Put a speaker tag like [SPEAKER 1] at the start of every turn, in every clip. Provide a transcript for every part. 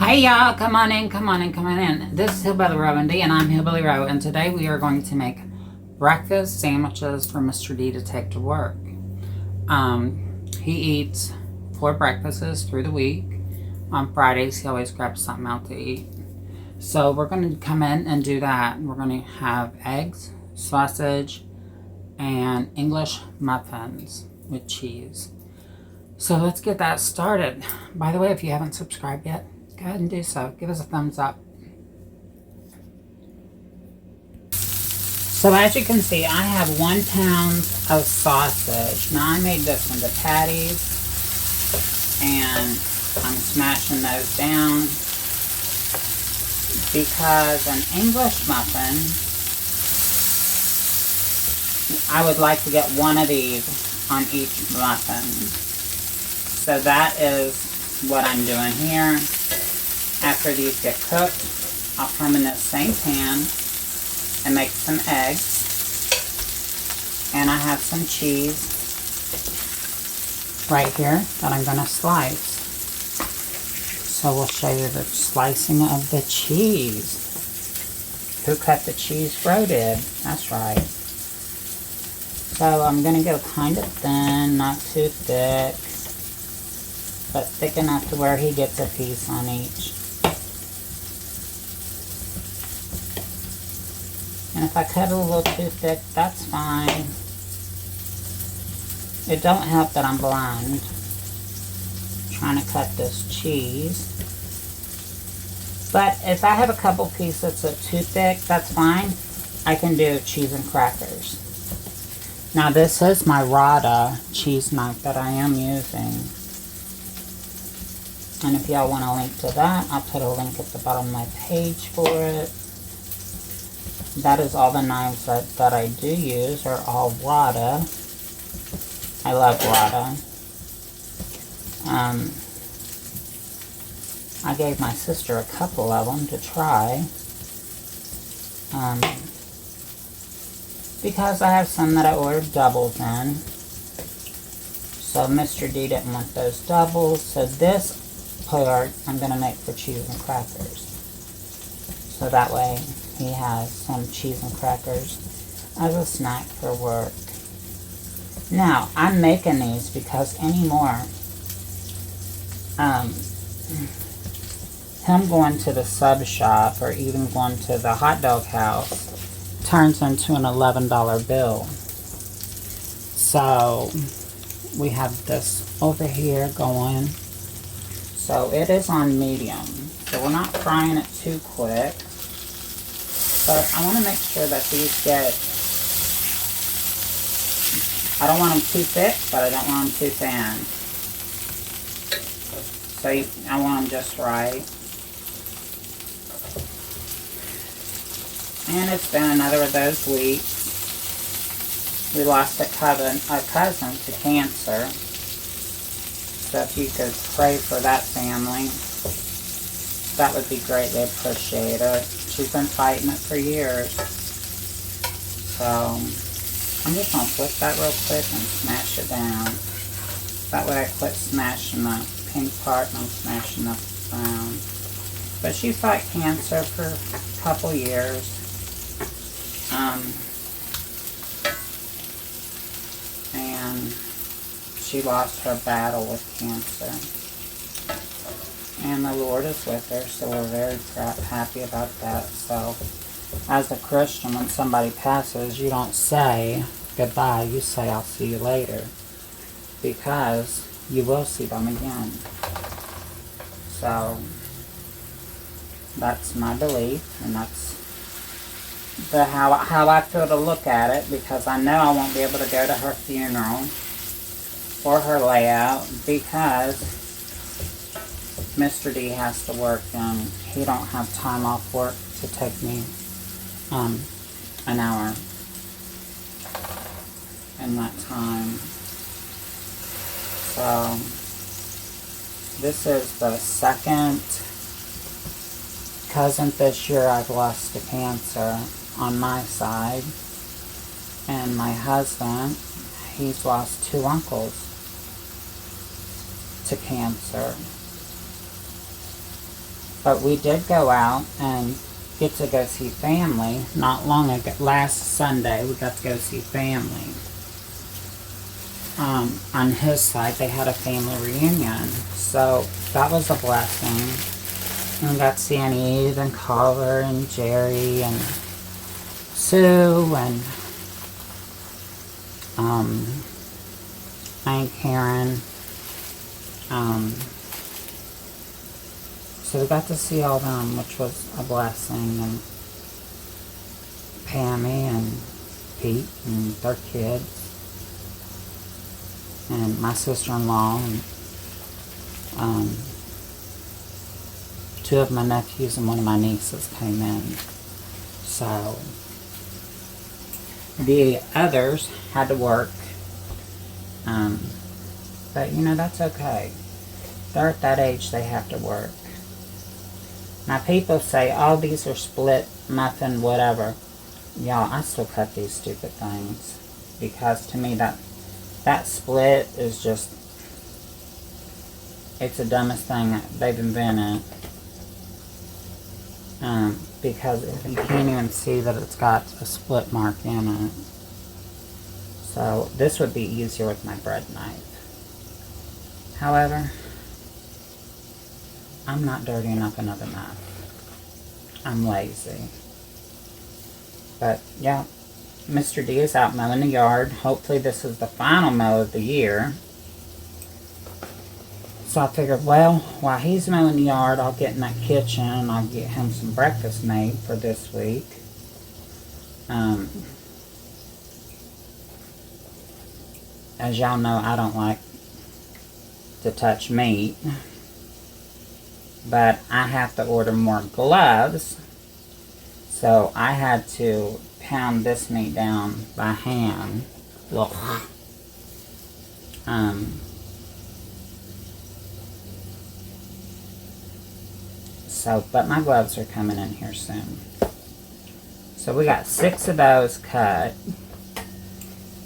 [SPEAKER 1] Hey y'all, come on in, come on in, come on in. This is HillbillyROandD and I'm Hillbilly Ro, and today we are going to make breakfast sandwiches for Mr. D to take to work. He eats 4 breakfasts through the week. On Fridays, he always grabs something out to eat. So we're going to come in and do that. We're going to have eggs, sausage, and English muffins with cheese. So let's get that started. By the way, if you haven't subscribed yet, go ahead and do so. Give us a thumbs up. So as you can see, I have 1 pound of sausage. Now I made this into patties, and I'm smashing those down because an English muffin, I would like to get 1 of these on each muffin. So that is what I'm doing here. After these get cooked, I'll come in this same pan and make some eggs. And I have some cheese right here that I'm going to slice. So we'll show you the slicing of the cheese. Who cut the cheese? Ro did. That's right. So I'm going to go kind of thin, not too thick, but thick enough to where he gets a piece on each. And if I cut it a little too thick, that's fine. It don't help that I'm blind trying to cut this cheese. But if I have a couple pieces that's too thick, that's fine. I can do cheese and crackers. Now this is my Rada cheese knife that I am using. And if y'all want a link to that, I'll put a link at the bottom of my page for it. That is all the knives that I do use are all Rada. I love Rada. I gave my sister a couple of them to try. Because I have some that I ordered doubles in. So Mr. D didn't want those doubles. So this part I'm going to make for cheese and crackers. So that way he has some cheese and crackers as a snack for work. Now, I'm making these because anymore, him going to the sub shop or even going to the hot dog house turns into an $11 bill. So we have this over here going. So it is on medium. So we're not frying it too quick. But I want to make sure that these get, I don't want them too thick, but I don't want them too thin. So I want them just right. And it's been another of those weeks. We lost a cousin to cancer. So if you could pray for that family, that would be greatly appreciated. She's been fighting it for years. So I'm just going to flip that real quick and smash it down. That way I quit smashing the pink part and I'm smashing up the brown. But she fought cancer for a couple years. And she lost her battle with cancer. And the Lord is with her, so we're very happy about that. So, as a Christian, when somebody passes, you don't say goodbye, you say I'll see you later. Because you will see them again. So, that's my belief, and that's how I feel to look at it, because I know I won't be able to go to her funeral or her layout because Mr. D has to work and he don't have time off work to take me an hour in that time. So this is the second cousin this year I've lost to cancer on my side. And my husband, he's lost 2 uncles to cancer. But we did go out and get to go see family not long ago. Last Sunday, we got to go see family. On his side, they had a family reunion. So that was a blessing. And we got to see Aunt Eve and Carver and Jerry and Sue and Aunt Karen. So we got to see all them, which was a blessing. And Pammy and Pete and their kids. And my sister-in-law and two of my nephews and one of my nieces came in. So the others had to work. But you know, that's okay. They're at that age, they have to work. Now people say, oh, these are split muffin, whatever. Y'all, I still cut these stupid things. Because to me, that split is just, it's the dumbest thing they've invented. Because you can't even see that it's got a split mark in it. So this would be easier with my bread knife. However, I'm not dirtying up another knife. I'm lazy. But yeah. Mr. D is out mowing the yard. Hopefully this is the final mow of the year. So I figured, well, while he's mowing the yard, I'll get in that kitchen and I'll get him some breakfast made for this week. As y'all know, I don't like to touch meat. But I have to order more gloves. So I had to pound this meat down by hand. Ugh. But my gloves are coming in here soon. So we got 6 of those cut.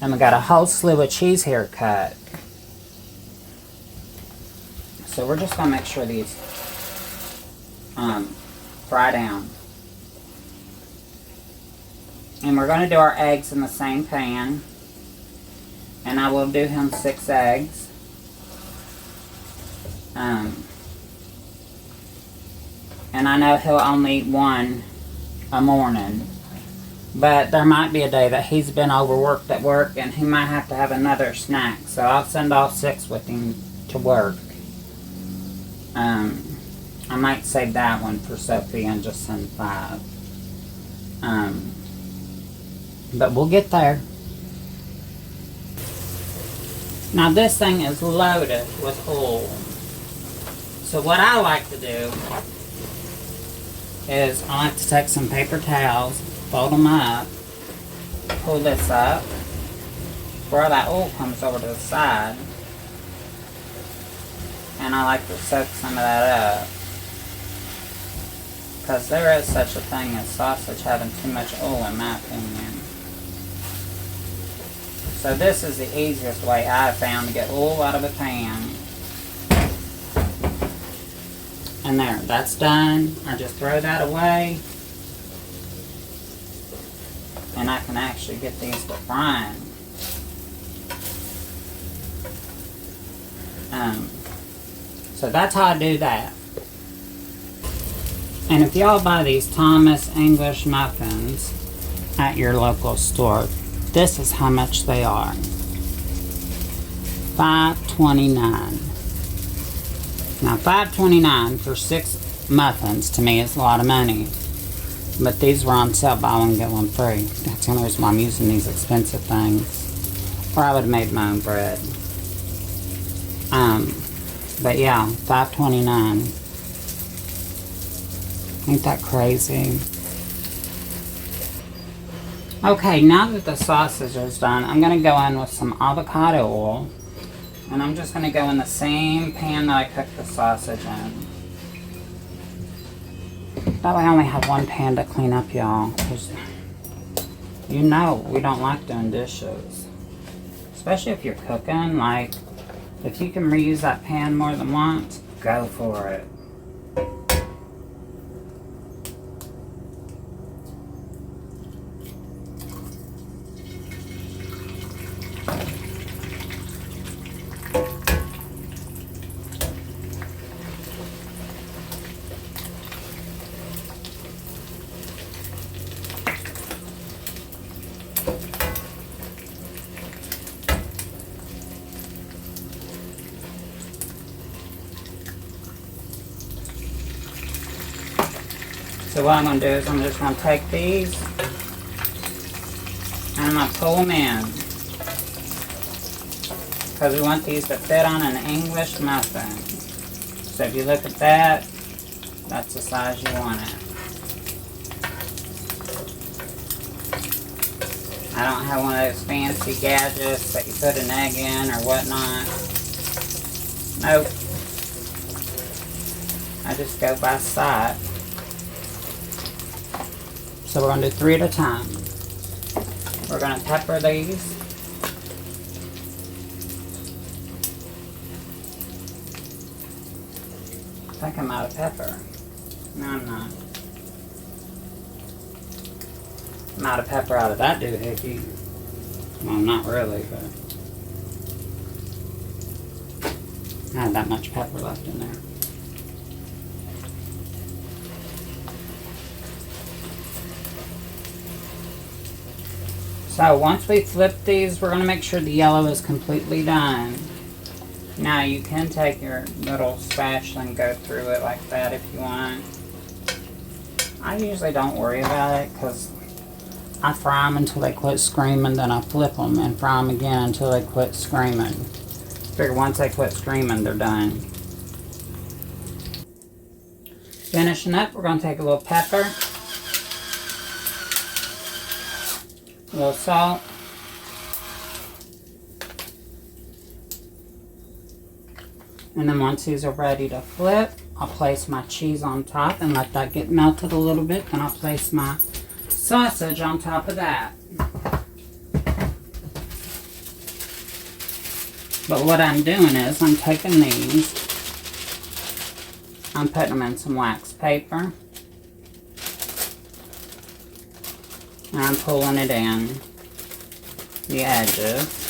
[SPEAKER 1] And we got a whole slew of cheese here cut. So we're just going to make sure these fry down. And we're going to do our eggs in the same pan. And I will do him 6 eggs. And I know he'll only eat 1 a morning. But there might be a day that he's been overworked at work and he might have to have another snack. So I'll send all 6 with him to work. I might save that one for Sophie and just send 5. But we'll get there. Now this thing is loaded with oil. So what I like to do is I like to take some paper towels, fold them up, pull this up, where all that oil comes over to the side. And I like to soak some of that up. Because there is such a thing as sausage having too much oil in my opinion. So this is the easiest way I've found to get oil out of a pan. And there, that's done. I just throw that away. And I can actually get these to frying. So that's how I do that. And if y'all buy these Thomas English muffins at your local store, this is how much they are. $5.29. Now $5.29 for 6 muffins to me is a lot of money. But these were on sale, buy one get one free. That's the only reason why I'm using these expensive things. Or I would have made my own bread. But yeah, $5.29. Ain't that crazy? Okay, now that the sausage is done, I'm going to go in with some avocado oil. And I'm just going to go in the same pan that I cooked the sausage in. That way I only have one pan to clean up, y'all. Because you know we don't like doing dishes. Especially if you're cooking. Like, if you can reuse that pan more than once, go for it. So what I'm going to do is I'm just going to take these and I'm going to pull them in. Because we want these to fit on an English muffin. So if you look at that, that's the size you want it. I don't have one of those fancy gadgets that you put an egg in or whatnot. Nope. I just go by sight. So we're going to do 3 at a time. We're going to pepper these. I think I'm out of pepper. No, I'm not. I'm out of pepper out of that doohickey. Well, not really, but I had that much pepper left in there. So once we flip these, we're going to make sure the yellow is completely done. Now you can take your little spatula and go through it like that if you want. I usually don't worry about it because I fry them until they quit screaming, then I flip them and fry them again until they quit screaming. Figure once they quit screaming, they're done. Finishing up, we're going to take a little pepper, a little salt, and then once these are ready to flip, I'll place my cheese on top and let that get melted a little bit. Then I'll place my sausage on top of that. But what I'm doing is I'm taking these, I'm putting them in some wax paper, and I'm pulling it in the edges.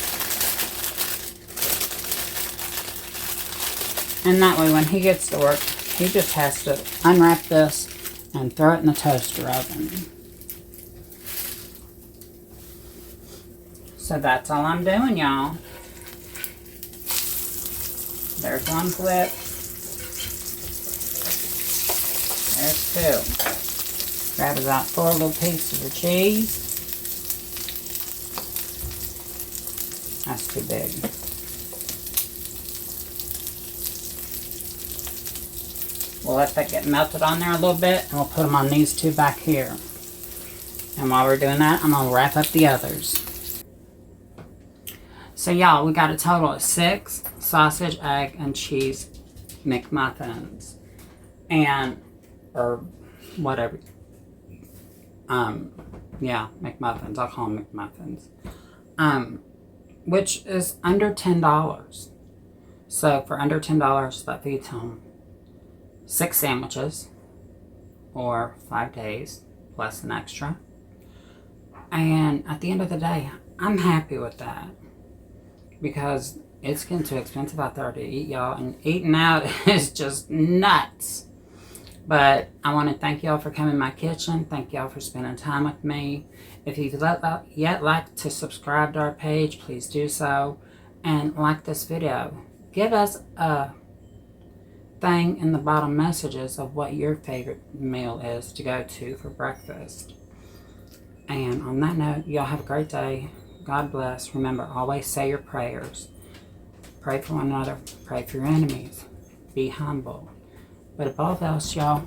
[SPEAKER 1] And that way when he gets to work, he just has to unwrap this and throw it in the toaster oven. So that's all I'm doing, y'all. There's one flip. There's 2. Grab about 4 little pieces of cheese. That's too big. We'll let that get melted on there a little bit, and we'll put them on these 2 back here. And while we're doing that, I'm going to wrap up the others. So y'all, we got a total of 6 sausage, egg, and cheese McMuffins. And, or whatever. Yeah, McMuffins. I'll call them McMuffins. Which is under $10. So for under $10, that feeds him 6 sandwiches, or 5 days, plus an extra. And at the end of the day, I'm happy with that. Because it's getting too expensive out there to eat, y'all. And eating out is just nuts. But I want to thank y'all for coming in my kitchen. Thank y'all for spending time with me. If you've yet like to subscribe to our page, please do so. And like this video. Give us a thing in the bottom messages of what your favorite meal is to go to for breakfast. And on that note, y'all have a great day. God bless. Remember, always say your prayers. Pray for one another. Pray for your enemies. Be humble. But above else, y'all,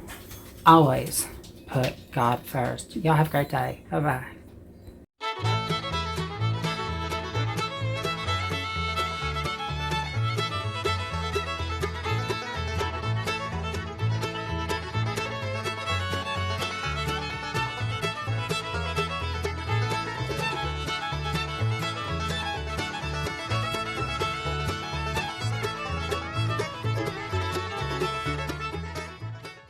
[SPEAKER 1] always put God first. Y'all have a great day. Bye-bye.